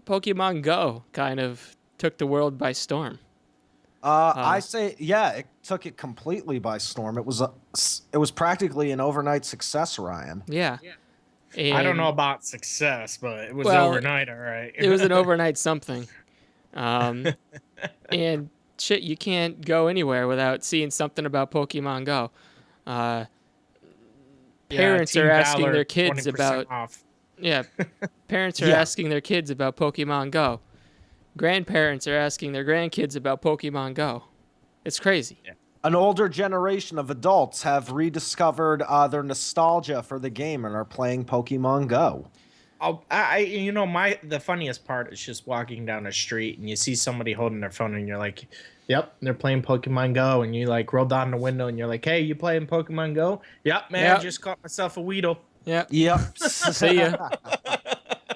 Pokemon Go kind of took the world by storm. I say, yeah, it took it completely by storm. It was practically an overnight success, Ryan. Yeah. I don't know And, about success, but it was well, overnight, all right. it was an overnight something. And shit, you can't go anywhere without seeing something about Pokemon Go. Uh, Parents Team are asking Valor, their kids 20% about off. yeah, parents are Yeah. asking their kids about Pokemon Go. Grandparents are asking their grandkids about Pokemon Go. It's crazy. Yeah. An older generation of adults have rediscovered their nostalgia for the game and are playing Pokemon Go. The funniest part is just walking down the street and you see somebody holding their phone and you're like, "Yep, they're playing Pokemon Go." And you like roll down the window and you're like, "Hey, you playing Pokemon Go?" "Yep, man, Yep. just caught myself a Weedle." Yeah. Yep. See ya.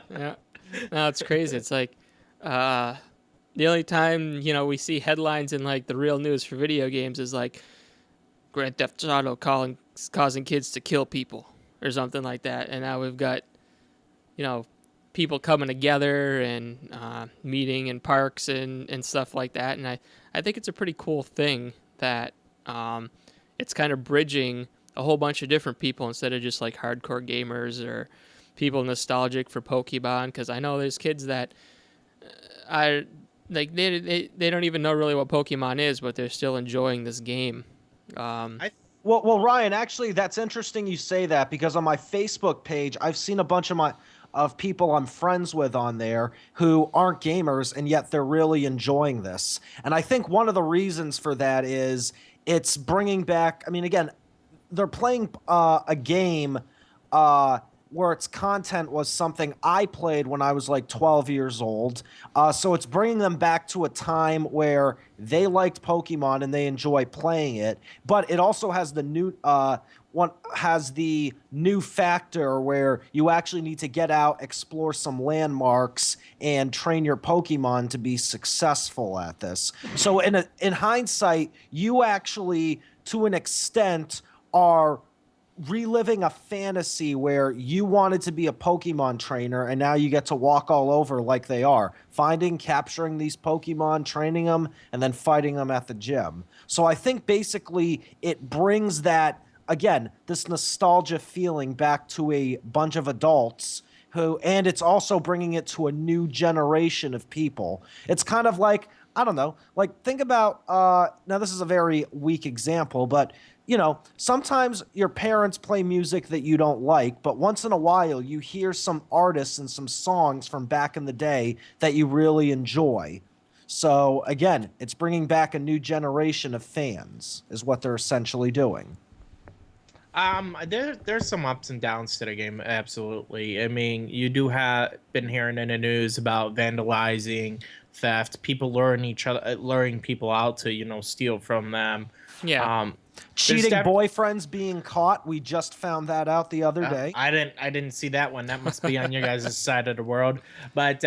Yeah. No, it's crazy. It's like the only time, we see headlines in like the real news for video games is like Grand Theft Auto causing kids to kill people or something like that. And now we've got, people coming together and meeting in parks and stuff like that. And I think it's a pretty cool thing that it's kind of bridging a whole bunch of different people instead of just like hardcore gamers or people nostalgic for Pokemon. Because I know there's kids that they don't even know really what Pokemon is, but they're still enjoying this game. Well, Ryan, actually, that's interesting you say that because on my Facebook page, I've seen a bunch of people I'm friends with on there who aren't gamers, and yet they're really enjoying this. And I think one of the reasons for that is it's bringing back. I mean, again, they're playing a game where its content was something I played when I was like 12 years old. So it's bringing them back to a time where they liked Pokemon and they enjoy playing it. But it also has the new factor where you actually need to get out, explore some landmarks, and train your Pokemon to be successful at this. So in hindsight, you actually, to an extent, are reliving a fantasy where you wanted to be a Pokemon trainer and now you get to walk all over like they are, finding, capturing these Pokemon, training them, and then fighting them at the gym. So I think basically it brings that, again, this nostalgia feeling back to a bunch of adults and it's also bringing it to a new generation of people. It's kind of like, I don't know, like think about, now this is a very weak example, but sometimes your parents play music that you don't like, but once in a while you hear some artists and some songs from back in the day that you really enjoy. So again, it's bringing back a new generation of fans is what they're essentially doing. There's some ups and downs to the game, absolutely. I mean, you do have been hearing in the news about vandalizing, theft, people luring people out to, steal from them. Yeah. Cheating boyfriends being caught. We just found that out the other day. I didn't see that one. That must be on your guys' side of the world. But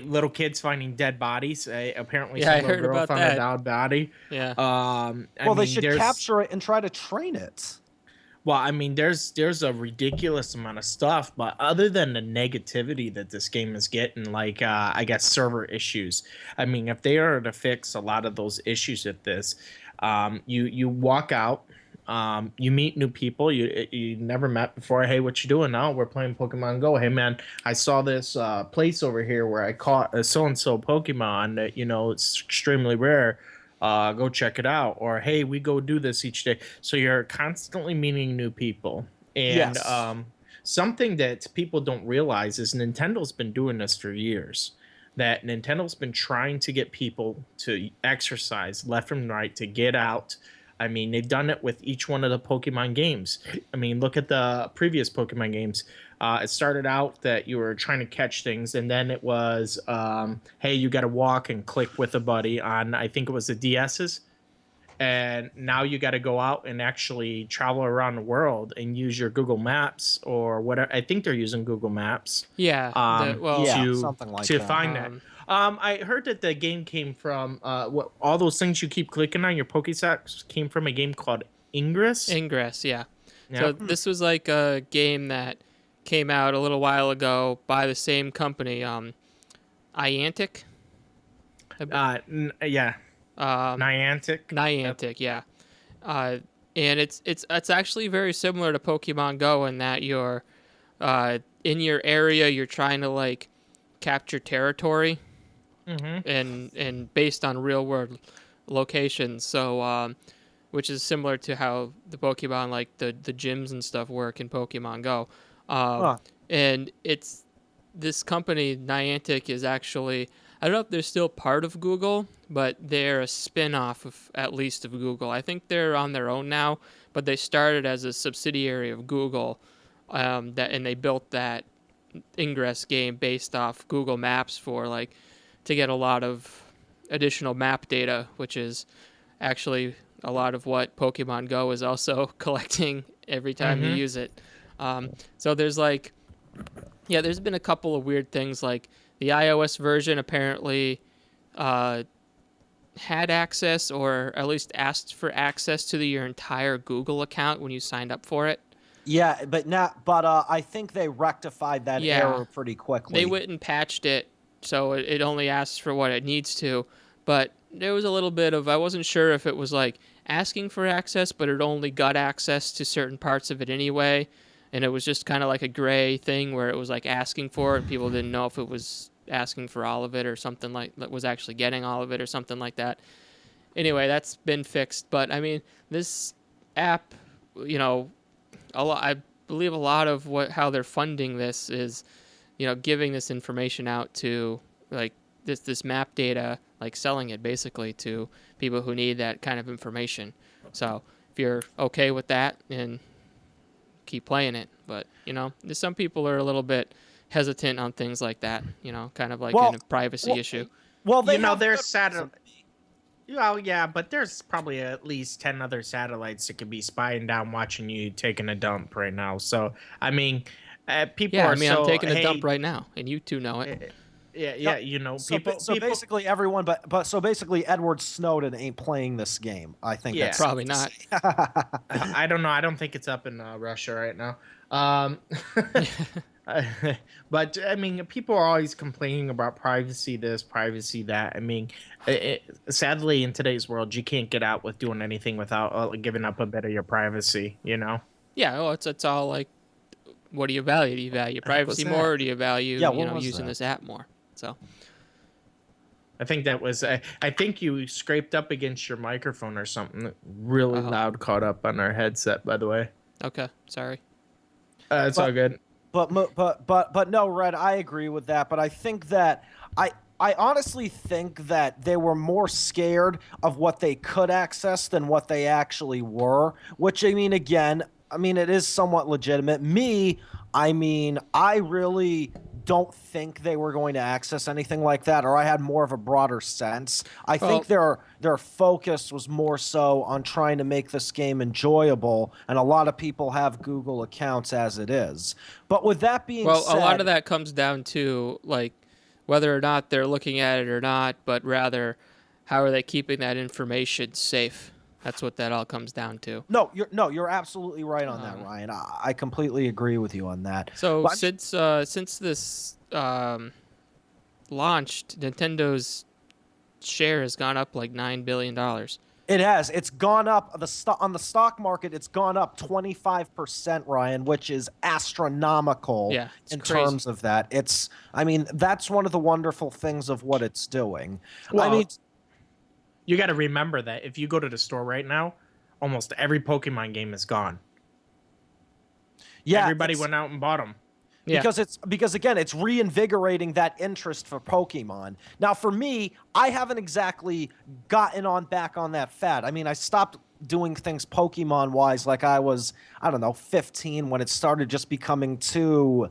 little kids finding dead bodies. Apparently, some little girl found a dead body. Yeah. They should capture it and try to train it. Well, I mean, there's a ridiculous amount of stuff, but other than the negativity that this game is getting, like I guess server issues. I mean, if they are to fix a lot of those issues with this, you walk out, you meet new people you never met before. Hey, what you doing now? We're playing Pokemon Go. Hey, man, I saw this place over here where I caught a so-and-so Pokemon that, it's extremely rare. Go check it out. Or, hey, we go do this each day. So you're constantly meeting new people. And yes. Something that people don't realize is Nintendo's been doing this for years. That Nintendo's been trying to get people to exercise left and right, to get out. I mean, they've done it with each one of the Pokemon games. I mean, look at the previous Pokemon games. It started out that you were trying to catch things, and then it was, hey, you got to walk and click with a buddy on, I think it was the DS's. And now you got to go out and actually travel around the world and use your Google Maps or whatever. I think they're using Google Maps. Yeah. Something like to that. find that. I heard that the game came from all those things you keep clicking on your Pokédex came from a game called Ingress. Ingress, yeah. Yeah. So this was like a game that came out a little while ago by the same company. Niantic. Yeah. Niantic. Niantic, yeah. And it's actually very similar to Pokemon Go in that you're in your area, you're trying to like capture territory, and based on real world locations. So which is similar to how the Pokemon, like the gyms and stuff, work in Pokemon Go. And it's this company Niantic is actually, I don't know if they're still part of Google, but they're a spin-off of at least of Google. I think they're on their own now, but they started as a subsidiary of Google, and they built that Ingress game based off Google Maps for like to get a lot of additional map data, which is actually a lot of what Pokemon Go is also collecting every time you use it. So there's like, yeah, there's been a couple of weird things, like the iOS version apparently had access, or at least asked for access to your entire Google account when you signed up for it. Yeah, but I think they rectified that error pretty quickly. They went and patched it, so it only asks for what it needs to. But there was a little bit of, I wasn't sure if it was like asking for access, but it only got access to certain parts of it anyway. And it was just kind of like a gray thing where it was like asking for it, and people didn't know if it was asking for all of it or something, like that was actually getting all of it or something like that. Anyway, that's been fixed. But I mean, this app, you know, I believe a lot of how they're funding this is, you know, giving this information out to like this map data, like selling it basically to people who need that kind of information. So if you're okay with that, and keep playing it. But you know, some people are a little bit hesitant on things like that, you know, kind of like a privacy issue. Well, there's satellite. Well, yeah, but there's probably at least 10 other satellites that could be spying down, watching you taking a dump right now. So, I mean, people are I'm taking a dump right now, and you two know it. Yeah, you know, people. Basically everyone, but so basically Edward Snowden ain't playing this game. I think that's probably not. I don't know. I don't think it's up in Russia right now. But I mean, people are always complaining about privacy this, privacy that. I mean, sadly, in today's world, you can't get out with doing anything without giving up a bit of your privacy. You know? Yeah. Well, it's all like, what do you value? Do you value privacy more, or do you value using this app more? So, I think that was. I think you scraped up against your microphone or something. Really loud, caught up on our headset. By the way. Okay. Sorry. It's all good. But no, Red, I agree with that. But I think that I honestly think that they were more scared of what they could access than what they actually were. Which, I mean, again, it is somewhat legitimate. I really don't think they were going to access anything like that, or I had more of a broader sense. I think their focus was more so on trying to make this game enjoyable, and a lot of people have Google accounts as it is. But with that being said, a lot of that comes down to like whether or not they're looking at it or not, but rather how are they keeping that information safe? That's what that all comes down to. No, you're absolutely right on that, Ryan. I completely agree with you on that. So since this launched, Nintendo's share has gone up like $9 billion. It has. It's gone up. On the stock market, it's gone up 25%, Ryan, which is astronomical in terms of that. That's one of the wonderful things of what it's doing. Well, you got to remember that if you go to the store right now, almost every Pokemon game is gone. Yeah, everybody went out and bought them. Because again, it's reinvigorating that interest for Pokemon. Now, for me, I haven't exactly gotten back on that fad. I mean, I stopped doing things Pokemon-wise like I was, 15 when it started just becoming too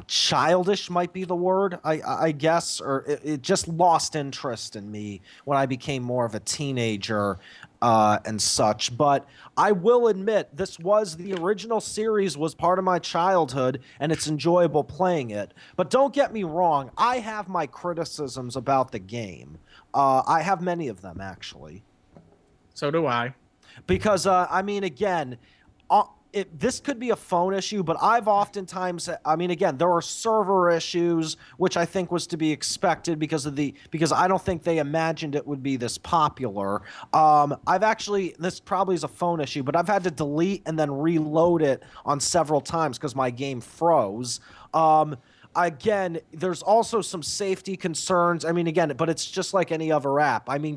childish might be the word, I guess, or it just lost interest in me when I became more of a teenager and such. But I will admit, the original series was part of my childhood, and it's enjoyable playing it. But don't get me wrong, I have my criticisms about the game. I have many of them, actually. So do I. Because, again, this could be a phone issue, but I've oftentimes, I mean, again, there are server issues, which I think was to be expected because I don't think they imagined it would be this popular. I've actually, this probably is a phone issue, but I've had to delete and then reload it on several times because my game froze. Again, there's also some safety concerns. I mean, again, but it's just like any other app. I mean,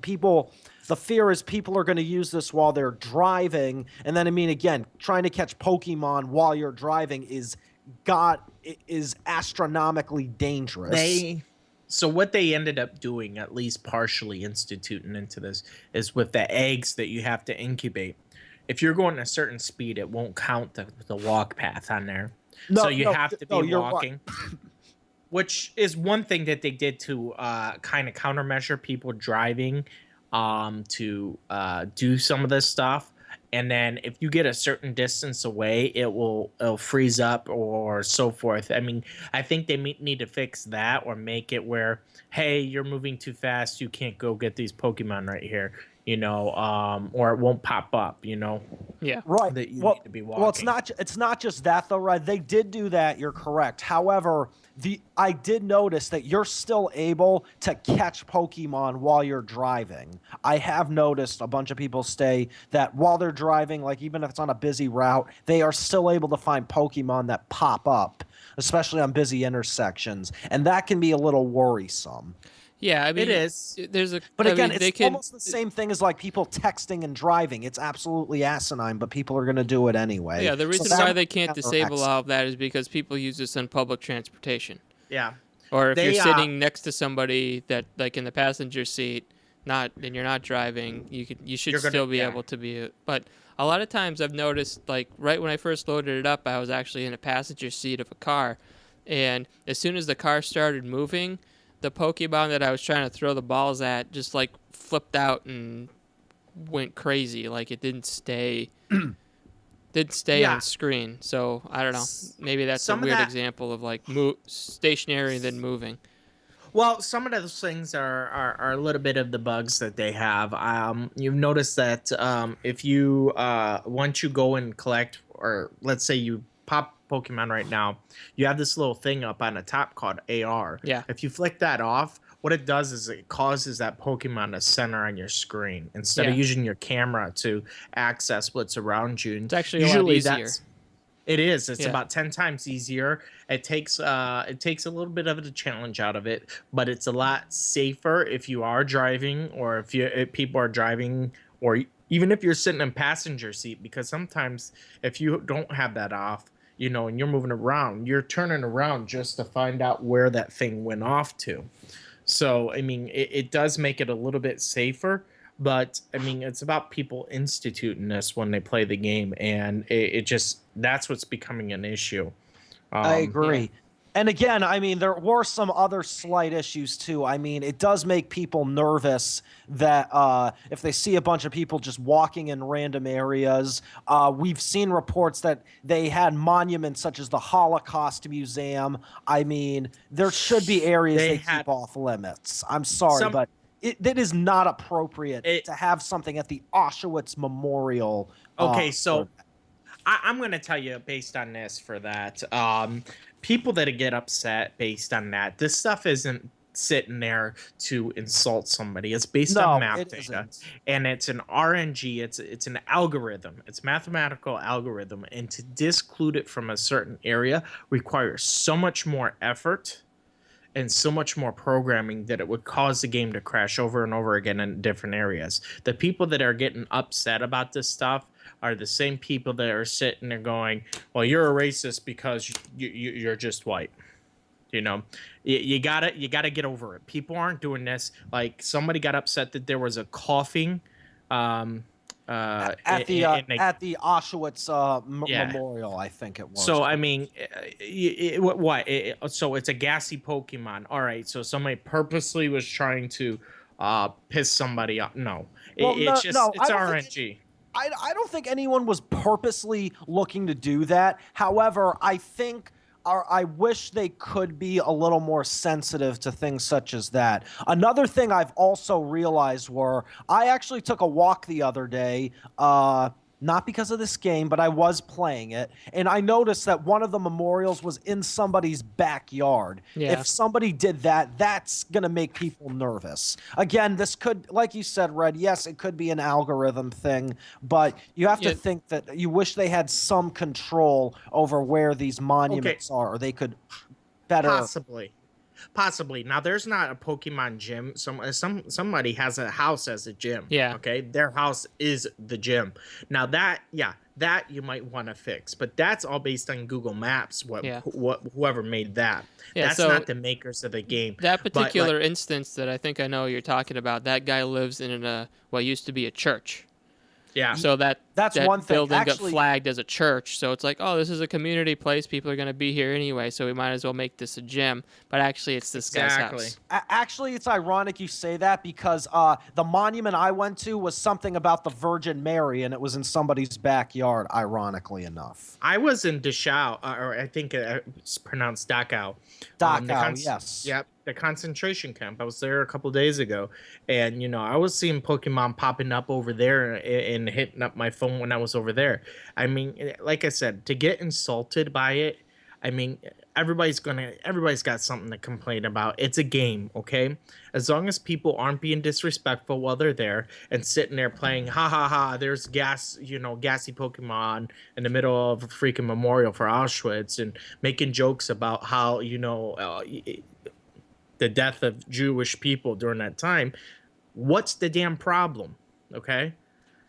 the fear is people are going to use this while they're driving. And then, I mean, again, trying to catch Pokemon while you're driving is astronomically dangerous. So what they ended up doing, at least partially instituting into this, is with the eggs that you have to incubate. If you're going a certain speed, it won't count the walk path on there. So you have to be walking. Right. Which is one thing that they did to kind of countermeasure people driving to do some of this stuff. And then if you get a certain distance away, it'll freeze up or so forth. I mean, I think they need to fix that or make it where, hey, you're moving too fast, you can't go get these Pokemon right here, you know, or it won't pop up, you know. Yeah, right. That you need to be walking. Well, it's not just that though, right? They did do that. You're correct. However, I did notice that you're still able to catch Pokemon while you're driving. I have noticed a bunch of people say that while they're driving, like even if it's on a busy route, they are still able to find Pokemon that pop up, especially on busy intersections, and that can be a little worrisome. Yeah, I mean, it is. But again, it's almost the same thing as like people texting and driving. It's absolutely asinine, but people are going to do it anyway. Yeah, the reason why they can't disable all of that is because people use this on public transportation. Yeah. Or if you're sitting next to somebody that, like in the passenger seat, and you're not driving, you should still be able to be. But a lot of times I've noticed, like right when I first loaded it up, I was actually in a passenger seat of a car, and as soon as the car started moving, the Pokemon that I was trying to throw the balls at just like flipped out and went crazy. Like it didn't stay on screen. So I don't know. Maybe that's a weird example of like stationary then moving. Well, some of those things are a little bit of the bugs that they have. You've noticed that if you once you go and collect, or let's say you pop Pokemon right now, you have this little thing up on the top called AR. Yeah. If you flick that off, what it does is it causes that Pokemon to center on your screen instead of using your camera to access what's around you. It's actually a lot easier. It is. It's about 10 times easier. It takes a little bit of a challenge out of it, but it's a lot safer if you are driving, or if people are driving, or even if you're sitting in passenger seat, because sometimes if you don't have that off, you know, and you're moving around, you're turning around just to find out where that thing went off to. So, I mean, it does make it a little bit safer, but I mean, it's about people instituting this when they play the game, and it just, that's what's becoming an issue. I agree. Yeah. And again, I mean, there were some other slight issues too. I mean, it does make people nervous that if they see a bunch of people just walking in random areas. We've seen reports that they had monuments such as the Holocaust Museum. I mean, there should be areas they keep off limits. I'm sorry, but it is not appropriate to have something at the Auschwitz Memorial. Okay, so I'm going to tell you based on this for that. People that get upset based on that, this stuff isn't sitting there to insult somebody. It's based on map data, and it's an RNG. It's an algorithm. It's mathematical algorithm, and to disclude it from a certain area requires so much more effort and so much more programming that it would cause the game to crash over and over again in different areas. The people that are getting upset about this stuff are the same people that are sitting there going, well, you're a racist because you're just white. You know, you gotta get over it. People aren't doing this. Like, somebody got upset that there was a coughing at the Auschwitz memorial, I think it was. So I mean, so it's a gassy Pokemon. All right, so somebody purposely was trying to piss somebody off. No, it's RNG. I don't think anyone was purposely looking to do that. However, I wish they could be a little more sensitive to things such as that. Another thing I've also realized I actually took a walk the other day not because of this game, but I was playing it, and I noticed that one of the memorials was in somebody's backyard. Yeah. If somebody did that, that's going to make people nervous. Again, this could, like you said, Red, yes, it could be an algorithm thing, but you have to think that you wish they had some control over where these monuments are, or they could better... Possibly. Now, there's not a Pokemon gym. Somebody has a house as a gym. Yeah. Okay. Their house is the gym. Now that you might want to fix, but that's all based on Google Maps. Whoever made that. Yeah, that's so not the makers of the game. That particular instance that I think I know you're talking about, that guy lives in what used to be a church. Yeah. So that's one thing. Building Actually, got flagged as a church. So it's like, oh, this is a community place. People are going to be here anyway, so we might as well make this a gym. But actually, it's this guy's house. Actually, it's ironic you say that because the monument I went to was something about the Virgin Mary, and it was in somebody's backyard, ironically enough. I was in Dachau, or I think it's pronounced Dachau. Dachau, yes. Yep. The concentration camp. I was there a couple days ago, and I was seeing Pokemon popping up over there and hitting up my phone when I was over there. I mean, like I said, to get insulted by it, I mean, everybody's got something to complain about. It's a game, okay? As long as people aren't being disrespectful while they're there and sitting there playing, ha ha ha, there's gassy Pokemon in the middle of a freaking memorial for Auschwitz, and making jokes about how the death of Jewish people during that time. What's the damn problem? Okay?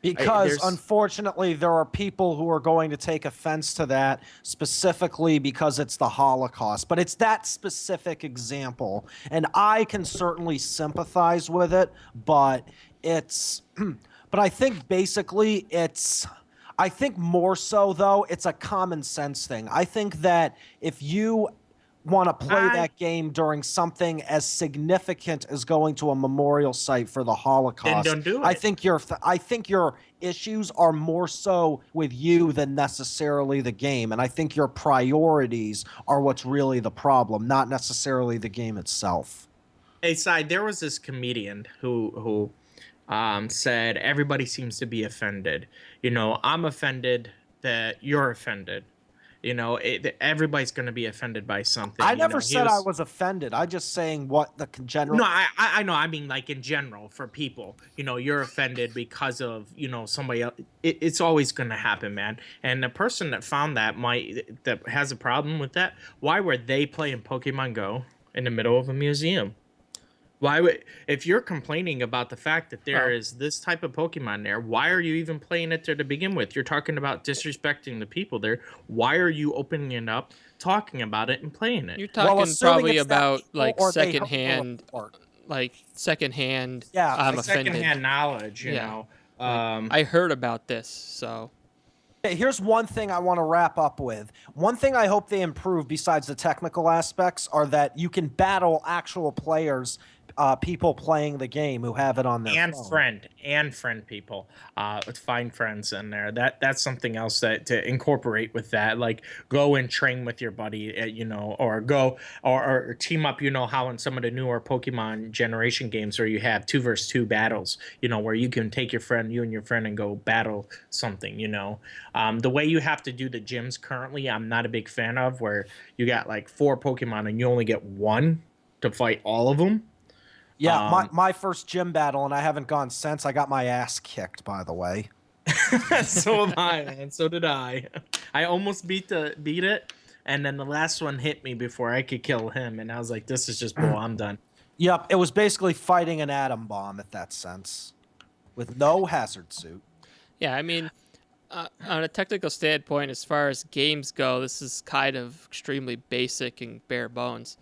Because unfortunately, there are people who are going to take offense to that, specifically because it's the Holocaust. But it's that specific example. And I can certainly sympathize with it, but but I think basically I think more so, though, it's a common sense thing. I think that if you want to play that game during something as significant as going to a memorial site for the Holocaust, then don't do it. I think your issues are more so with you than necessarily the game, and I think your priorities are what's really the problem, not necessarily the game itself. Hey, Side, there was this comedian who said everybody seems to be offended. I'm offended that you're offended. Everybody's going to be offended by something. I never said I was offended. I'm just saying what the general... No, I know. I mean, like, in general, for people, you're offended because of, somebody else. It's always going to happen, man. And the person that found that has a problem with that, why were they playing Pokemon GO in the middle of a museum? If you're complaining about the fact that there is this type of Pokemon there, why are you even playing it there to begin with? You're talking about disrespecting the people there. Why are you opening it up, talking about it, and playing it? You're talking probably about like secondhand, Yeah, I'm offended. Secondhand knowledge, you know. I heard about this, so. Here's one thing I want to wrap up with. One thing I hope they improve besides the technical aspects are that you can battle actual players, people playing the game who have it on their phone. friend people. Find friends in there. That's something else that to incorporate with that. Like, go and train with your buddy, or go or team up. How in some of the newer Pokemon generation games where you have 2 versus 2 battles, where you can take you and your friend and go battle something. The way you have to do the gyms currently, I'm not a big fan of, where you got like 4 Pokemon and you only get 1 to fight all of them. Yeah, my first gym battle, and I haven't gone since. I got my ass kicked, by the way. So am I, man. So did I. I almost beat it, and then the last one hit me before I could kill him, and I was like, "This is just bull. I'm done." Yep, it was basically fighting an atom bomb at that sense, with no hazard suit. Yeah, I mean, on a technical standpoint, as far as games go, this is kind of extremely basic and bare bones.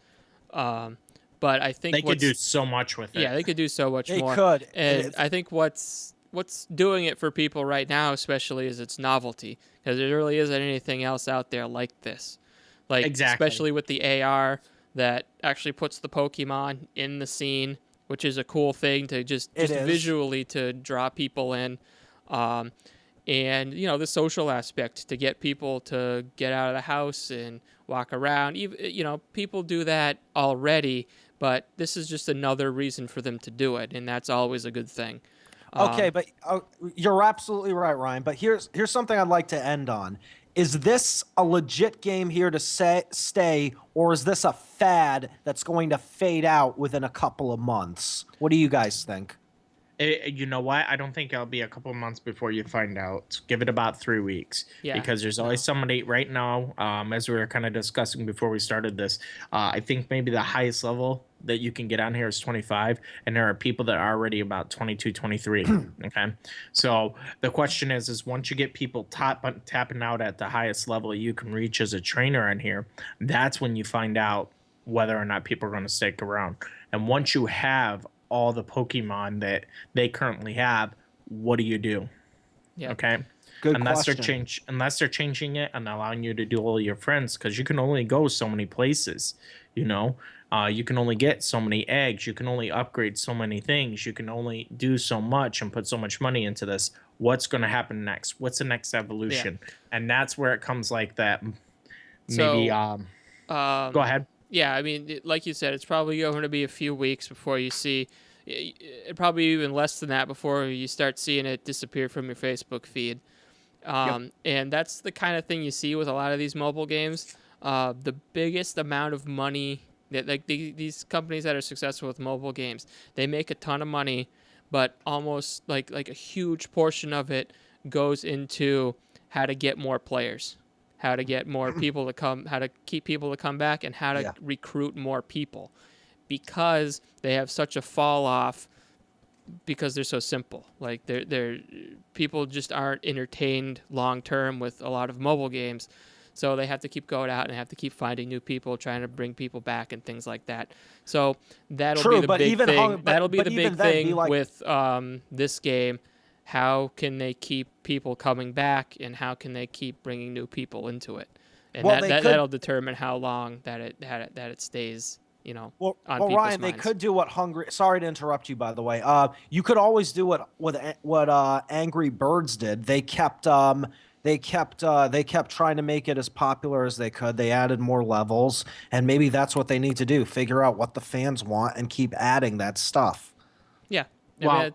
But I think they could do so much with it. Yeah, they could do so much more. They could. And I think what's doing it for people right now, especially, is its novelty. Because there really isn't anything else out there like this. Like, exactly. Especially with the AR that actually puts the Pokemon in the scene, which is a cool thing to just visually to draw people in. And, the social aspect to get people to get out of the house and walk around. People do that already, but this is just another reason for them to do it, and that's always a good thing. Okay, but you're absolutely right, Ryan. But here's something I'd like to end on. Is this a legit game here to stay, or is this a fad that's going to fade out within a couple of months? What do you guys think? You know what? I don't think it'll be a couple months before you find out. Give it about 3 weeks. Yeah. Because there's always somebody right now, as we were kind of discussing before we started this, I think maybe the highest level that you can get on here is 25, and there are people that are already about 22, 23. Okay. So the question is once you get people tapping out at the highest level you can reach as a trainer on here, that's when you find out whether or not people are going to stick around. And once you have all the Pokemon that they currently have, what do you do? Yeah. Okay. Good unless question. Unless they're changing it and allowing you to duel your friends, because you can only go so many places. You know, you can only get so many eggs. You can only upgrade so many things. You can only do so much and put so much money into this. What's going to happen next? What's the next evolution? Yeah. And that's where it comes like that. Maybe. So, go ahead. Yeah, I mean, like you said, it's probably going to be a few weeks before you see, probably even less than that before you start seeing it disappear from your Facebook feed. And that's the kind of thing you see with a lot of these mobile games. The biggest amount of money that these companies that are successful with mobile games, they make a ton of money, but almost like a huge portion of it goes into how to get more players, how to get more people to come, how to keep people to come back, and how to recruit more people, because they have such a fall off because they're so simple. Like they're people just aren't entertained long term with a lot of mobile games, so they have to keep going out and have to keep finding new people, trying to bring people back and things like that. So that'll be the big thing. That'll be the big thing with this game. How can they keep people coming back, and how can they keep bringing new people into it? And that'll determine how long that it stays, you know, on people's Ryan, minds. they could do what Hungry. Sorry to interrupt you, by the way. You could always do what Angry Birds did. They kept trying to make it as popular as they could. They added more levels, and maybe that's what they need to do. Figure out what the fans want and keep adding that stuff. Yeah. Well,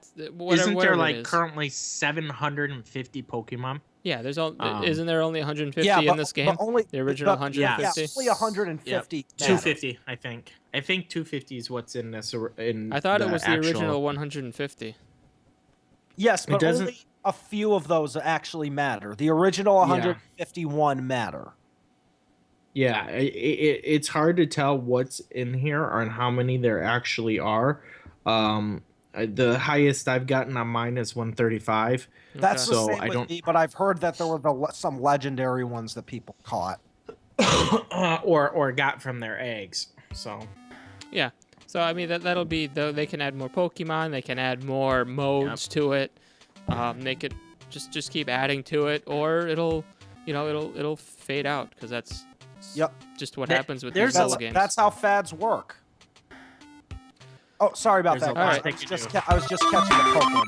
isn't there like is. currently 750 Pokemon? Yeah, isn't there only 150 in this game? But only the original 150. Yeah, only 150. Yep. 250, I think. I think 250 is what's in this. I thought it was the original 150. Yes, but only a few of those actually matter. The original 151 matter. Yeah, it's hard to tell what's in here and how many there actually are. The highest I've gotten on mine is 135. That's the same with me, but I've heard that there were some legendary ones that people caught. or got from their eggs. So yeah. So I mean that'll be, though, they can add more Pokemon, they can add more modes to it. They could just keep adding to it, or it'll fade out, because that's just what happens with these mobile games. That's how fads work. Oh, sorry about that. Right. I was just catching the Pokemon.